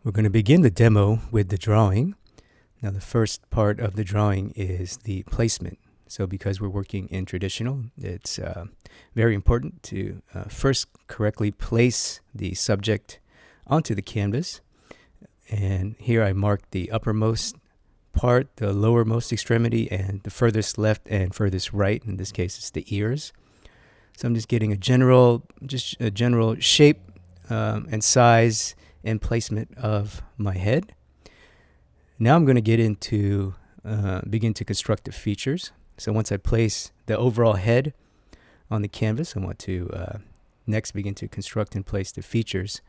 We're going to begin the demo with the drawing. Now the first part of the drawing is the placement. So because we're working in traditional, it's very important to first correctly place the subject onto the canvas. And here I marked the uppermost part, the lowermost extremity, and the furthest left and furthest right. In this case, it's the ears. So I'm just getting a general shape and size and placement of my head. Now I'm going to get into begin to construct the features. So once I place the overall head on the canvas, I want to next begin to construct and place the features.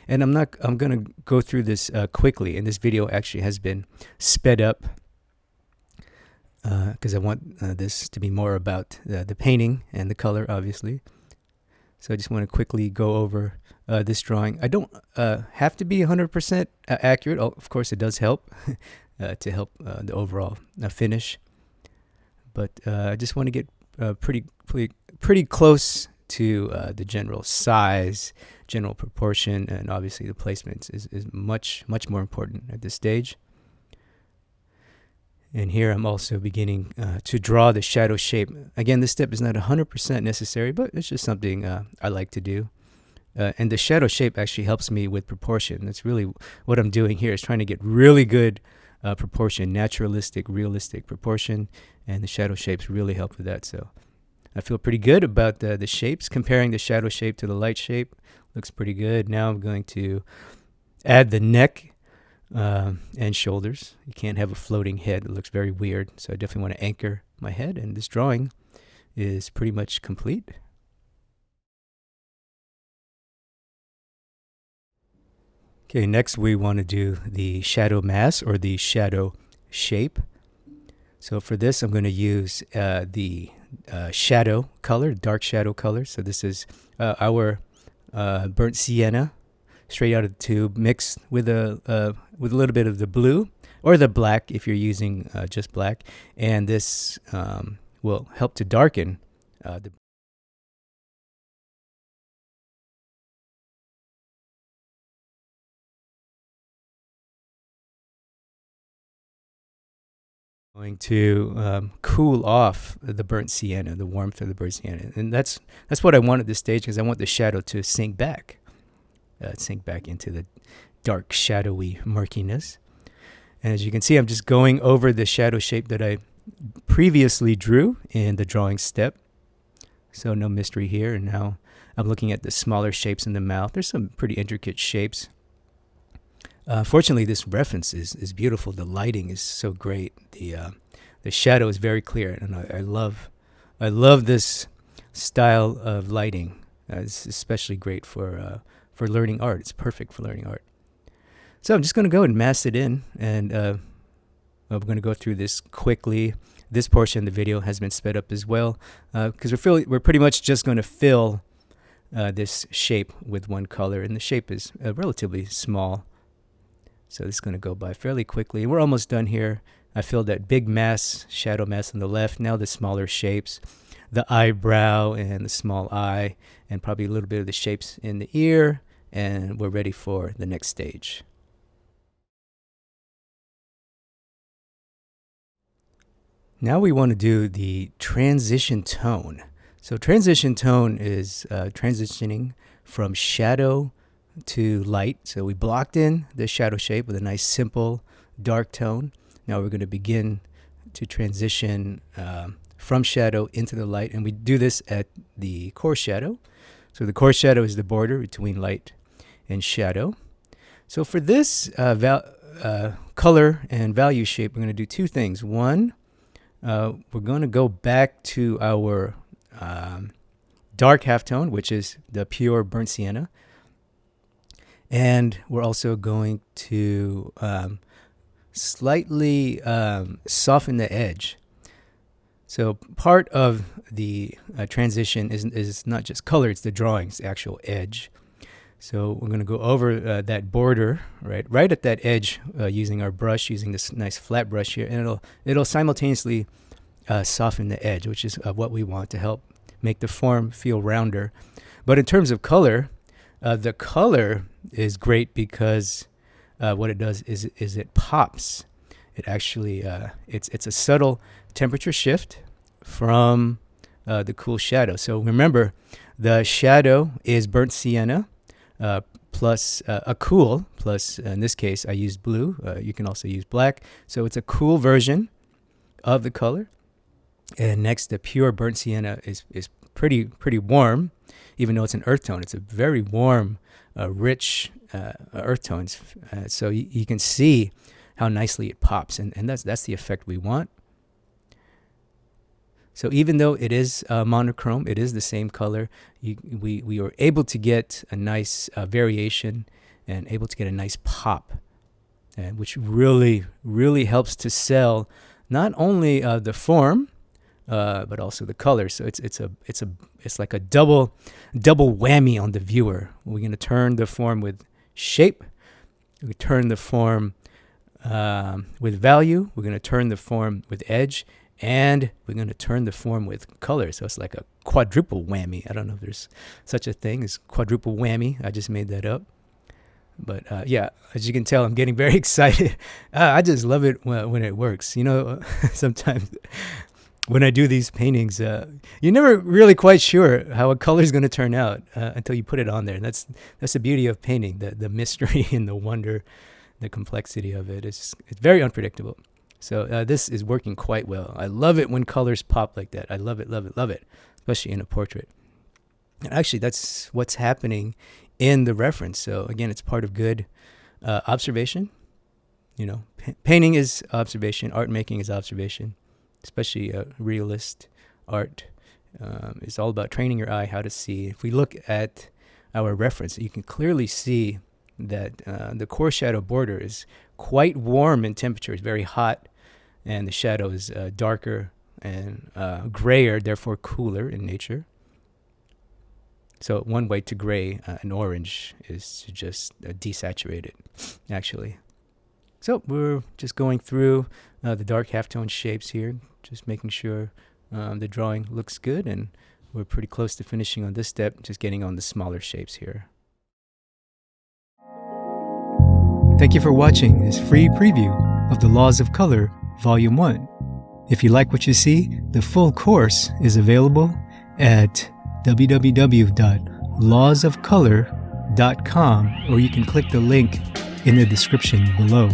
And I'm going to go through this quickly. And this video actually has been sped up because I want this to be more about the painting and the color, obviously. So I just want to quickly go over this drawing. I don't have to be 100% accurate. Oh, of course, it does help to help the overall finish. But I just want to get pretty close to the general size, general proportion, and obviously the placement is much more important at this stage. And here I'm also beginning to draw the shadow shape. Again, this step is not 100% necessary, but it's just something I like to do. And the shadow shape actually helps me with proportion. That's really what I'm doing here, is trying to get really good proportion, naturalistic, realistic proportion, and the shadow shapes really help with that. So I feel pretty good about the shapes. Comparing the shadow shape to the light shape looks pretty good. Now I'm going to add the neck and shoulders. You can't have a floating head. It looks very weird. So I definitely want to anchor my head, and this drawing is pretty much complete. Okay, next we want to do the shadow mass or the shadow shape. So for this, I'm going to use the shadow color, dark shadow color. So this is our burnt sienna, straight out of the tube, mixed with a little bit of the blue or the black if you're using just black. And this will help to darken the going to cool off the burnt sienna, the warmth of the burnt sienna. And that's what I want at this stage, because I want the shadow to sink back into the dark, shadowy murkiness. And as you can see, I'm just going over the shadow shape that I previously drew in the drawing step. So no mystery here. And now I'm looking at the smaller shapes in the mouth. There's some pretty intricate shapes. Fortunately, this reference is beautiful. The lighting is so great. The shadow is very clear, and I love this style of lighting. It's especially great for learning art. It's perfect for learning art. So I'm just going to go and mask it in, and I'm going to go through this quickly. This portion of the video has been sped up as well, because we're pretty much just going to fill this shape with one color, and the shape is relatively small. So this is going to go by fairly quickly. We're almost done here. I filled that big mass, shadow mass on the left. Now the smaller shapes, the eyebrow and the small eye, and probably a little bit of the shapes in the ear. And we're ready for the next stage. Now we want to do the transition tone. So transition tone is transitioning from shadow to light. So we blocked in the shadow shape with a nice simple dark tone. Now we're going to begin to transition from shadow into the light, and we do this at the core shadow. So the core shadow is the border between light and shadow. So for this color and value shape, we're going to do two things. One, we're going to go back to our dark halftone, which is the pure burnt sienna. And we're also going to slightly soften the edge. So part of the transition is not just color, it's the drawing, it's the actual edge. So we're going to go over that border, right at that edge, using our brush, using this nice flat brush here, and it'll simultaneously soften the edge, which is what we want to help make the form feel rounder. But in terms of color, the color is great because what it does is it pops. It actually it's a subtle temperature shift from the cool shadow. So remember, the shadow is burnt sienna plus a cool, plus in this case I used blue. You can also use black. So it's a cool version of the color. And next, the pure burnt sienna is pretty warm, even though it's an earth tone. It's a very warm, rich earth tones. So you can see how nicely it pops, and that's the effect we want. So even though it is monochrome, it is the same color, we were able to get a nice variation and able to get a nice pop, and which really helps to sell not only the form, but also the color. So it's like a double whammy on the viewer. We're going to turn the form with shape. We turn the form with value. We're going to turn the form with edge, and we're going to turn the form with color. So it's like a quadruple whammy. I don't know if there's such a thing as quadruple whammy. I just made that up. But yeah, as you can tell, I'm getting very excited. I just love it when it works. You know, sometimes when I do these paintings, you're never really quite sure how a color is going to turn out until you put it on there. And that's the beauty of painting, the mystery and the wonder, the complexity of it. It's very unpredictable. So this is working quite well. I love it when colors pop like that. I love it, especially in a portrait. And actually, that's what's happening in the reference. So again, it's part of good observation. You know, painting is observation. Art making is observation. Especially realist art. It's all about training your eye how to see. If we look at our reference, you can clearly see that the core shadow border is quite warm in temperature. It's very hot, and the shadow is darker and grayer, therefore cooler in nature. So one way to gray an orange is to just desaturate it, actually. So we're just going through the dark halftone shapes here, just making sure the drawing looks good, and we're pretty close to finishing on this step, just getting on the smaller shapes here. Thank you for watching this free preview of The Laws of Color, Volume 1. If you like what you see, the full course is available at www.lawsofcolor.com, or you can click the link in the description below.